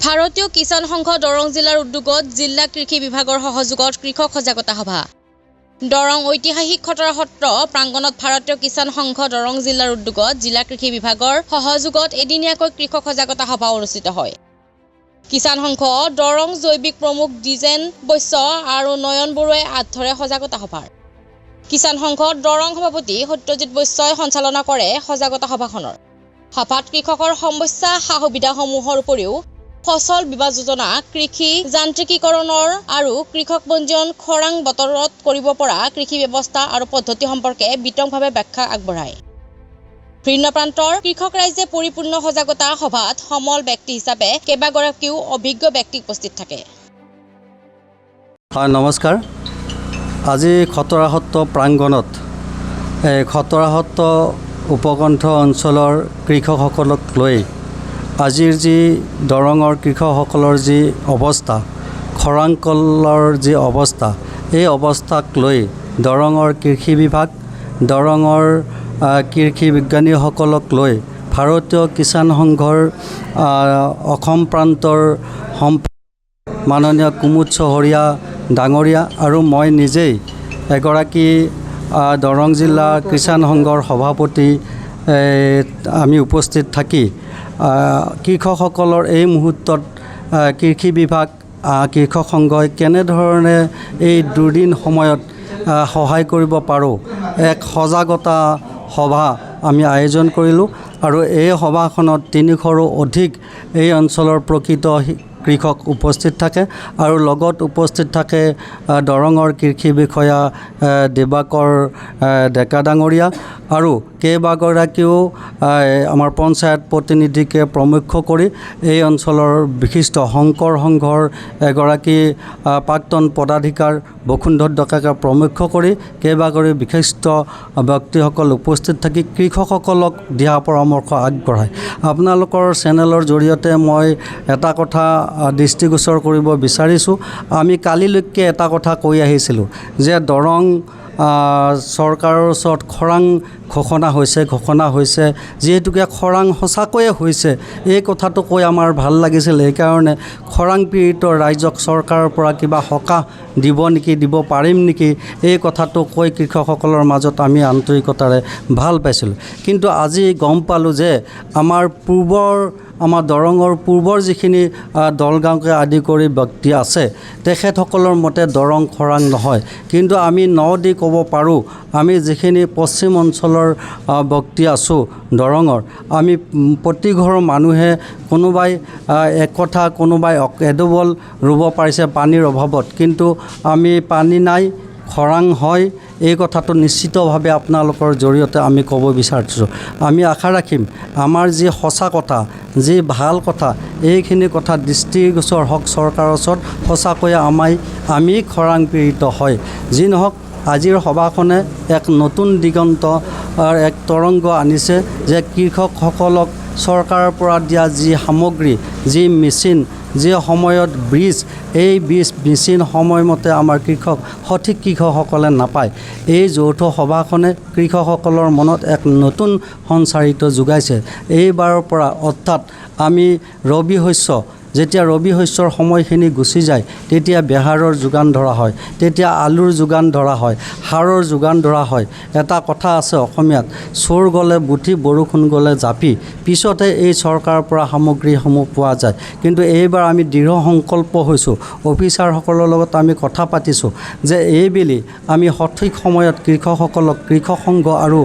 ভাৰতীয় কিষাণ সংঘ দৰং জিলাৰ উদ্যোগত জিলা কৃষি বিভাগৰ সহযোগত কৃষক সজাগতা সভা। দৰং ঐতিহাসিক খটৰা সত্ৰ প্ৰাংগণত ভাৰতীয় কিষাণ সংঘ দৰং জিলাৰ উদ্যোগত জিলা কৃষি বিভাগৰ সহযোগত এদিনীয়াকৈ কৃষক সজাগতা সভা অনুষ্ঠিত হয়। কিষাণ সংঘ দৰং জৈৱিক প্ৰমুখ দ্বিজেন বৈশ্য আৰু নয়ন বৰুৱাই হাত ধৰে সজাগতা সভাৰ। কিষাণ সংঘ দৰং সভাপতি সত্যজিৎ বৈশ্যই সঞ্চালনা কৰে সজাগতা সভাখনৰ। সভাত কৃষকৰ সমস্যা সা সুবিধাসমূহৰ উপৰিও ফসল বীমা যোজনা, কৃষি যান্ত্ৰিকীকৰণৰ আৰু কৃষক পঞ্জীয়ন, খৰাং বতৰত কৰিব পৰা কৃষি ব্যৱস্থা আৰু পদ্ধতি সম্পৰ্কে বিতংভাৱে ব্যাখ্যা আগবঢ়ায়। ভিন্ন প্ৰান্তৰ কৃষক ৰাইজে পৰিপূৰ্ণ সজাগতা সভাত সমল ব্যক্তি হিচাপে কেইবাগৰাকীও অভিজ্ঞ ব্যক্তি উপস্থিত থাকে। নমস্কাৰ। আজি খটৰা সত্ৰ প্ৰাংগণত খটৰা সত্ৰ উপকণ্ঠ অঞ্চলৰ কৃষকসকলক লৈ আজিৰ যি দৰঙৰ কৃষকসকলৰ যি অৱস্থা, খৰাংকলৰ যি অৱস্থা, এই অৱস্থাক লৈ দৰঙৰ কৃষি বিভাগ, দৰঙৰ কৃষি বিজ্ঞানীসকলক লৈ ভাৰতীয় কিষাণ সংঘৰ অসম প্ৰান্তৰ মাননীয় কুমুদ চহৰীয়া ডাঙৰীয়া আৰু মই নিজেই এগৰাকী দৰং জিলা কিষাণ সংঘৰ সভাপতি আমি উপস্থিত থাকি কৃষকসকলৰ এই মুহূৰ্তত কৃষি বিভাগ, কৃষক সংঘই কেনেধৰণে এই দুৰ্দিন সময়ত সহায় কৰিব পাৰোঁ এক সজাগতা সভা আমি আয়োজন কৰিলোঁ। আৰু এই সভাখনত 300ৰো অধিক এই অঞ্চলৰ প্ৰকৃত কৃষক উপস্থিত থাকে আৰু লগত উপস্থিত থাকে দৰঙৰ কৃষি বিষয়া দেৱাকৰ ডেকা ডাঙৰীয়া আৰু কেইবাগৰাকীও আমাৰ পঞ্চায়ত প্ৰতিনিধিকে প্ৰমুখ্য কৰি এই অঞ্চলৰ বিশিষ্ট শংকৰ সংঘৰ এগৰাকী প্ৰাক্তন পদাধিকাৰ বসুন্ধৰ ডেকাকে প্ৰমুখ্য কৰি কেইবাগৰাকী বিশিষ্ট ব্যক্তিসকল উপস্থিত থাকি কৃষকসকলক দিহা পৰামৰ্শ আগবঢ়ায়। আপোনালোকৰ চেনেলৰ জৰিয়তে মই এটা কথা দৃষ্টিগোচৰ কৰিব বিচাৰিছোঁ। আমি কালিলৈকে এটা কথা কৈ আহিছিলোঁ যে দৰং চৰকাৰৰ ওচৰত খৰাং ঘোষণা হৈছে যিহেতুকে খৰাং সঁচাকৈয়ে হৈছে, এই কথাটো কৈ আমাৰ ভাল লাগিছিল। সেইকাৰণে খৰাং পীড়িত ৰাইজক চৰকাৰৰ পৰা কিবা সকাহ দিব নেকি, দিব পাৰিম নেকি, এই কথাটো কৈ কৃষকসকলৰ মাজত আমি আন্তৰিকতাৰে ভাল পাইছিলোঁ। কিন্তু আজি গম পালোঁ যে আমাৰ দৰঙৰ পূৰ্বৰ যিখিনি দলগাঁওকে আদি কৰি ব্যক্তি আছে, তেখেতসকলৰ মতে দৰং খৰাং নহয়। কিন্তু আমি দি ক'ব পাৰোঁ, আমি যিখিনি পশ্চিম অঞ্চলৰ ব্যক্তি আছোঁ দৰঙৰ, আমি প্ৰতি ঘৰৰ মানুহে কোনোবাই একঠা, কোনোবাই এডবল ৰুব পাৰিছে পানীৰ অভাৱত, কিন্তু আমি পানী নাই, খৰাং হয়, এই কথাটো নিশ্চিতভাৱে আপোনালোকৰ জৰিয়তে আমি ক'ব বিচাৰিছোঁ। আমি আশা ৰাখিম আমাৰ যি সঁচা কথা, যি ভাল কথা, এইখিনি কথা দৃষ্টিগোচৰ হওক চৰকাৰৰ ওচৰত। সঁচাকৈয়ে আমি খৰাং পীড়িত হয়। যি নহওক, আজিৰ সভাখনে এক নতুন দিগন্ত এক তৰংগ আনিছে যে কৃষকসকলক চৰকাৰৰ পৰা দিয়া যি সামগ্ৰী, যি মেচিন, যি সময়ত বীজ, এই বীজ মেচিন সময়মতে আমাৰ সঠিক কৃষকসকলে নাপায়। এই যৌথ সভাখনে কৃষকসকলৰ মনত এক নতুন সঞ্চাৰিত যোগাইছে। এইবাৰৰ পৰা অৰ্থাৎ আমি যেতিয়া ৰবি শস্যৰ সময়খিনি গুচি যায়, তেতিয়া বেহাৰৰ যোগান ধৰা হয়, তেতিয়া আলুৰ যোগান ধৰা হয়, সাৰৰ যোগান ধৰা হয়। এটা কথা আছে অসমীয়াত, চোৰ গ'লে বুদ্ধি, বৰষুণ গ'লে জাপি, পিছতে এই চৰকাৰৰ পৰা সামগ্ৰীসমূহ পোৱা যায়। কিন্তু এইবাৰ আমি দৃঢ় সংকল্প হৈছোঁ, অফিচাৰসকলৰ লগত আমি কথা পাতিছোঁ যে এইবেলি আমি সঠিক সময়ত কৃষকসকলক কৃষক সংঘ আৰু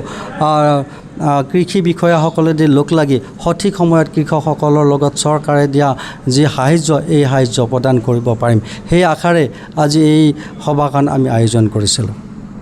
কৃষি বিষয়াসকলেদি লগ লাগি সঠিক সময়ত কৃষকসকলৰ লগত চৰকাৰে দিয়া যি সাহায্য, এই সাহায্য প্ৰদান কৰিব পাৰিম। সেই আশাৰে আজি এই সভাখন আমি আয়োজন কৰিছিলোঁ।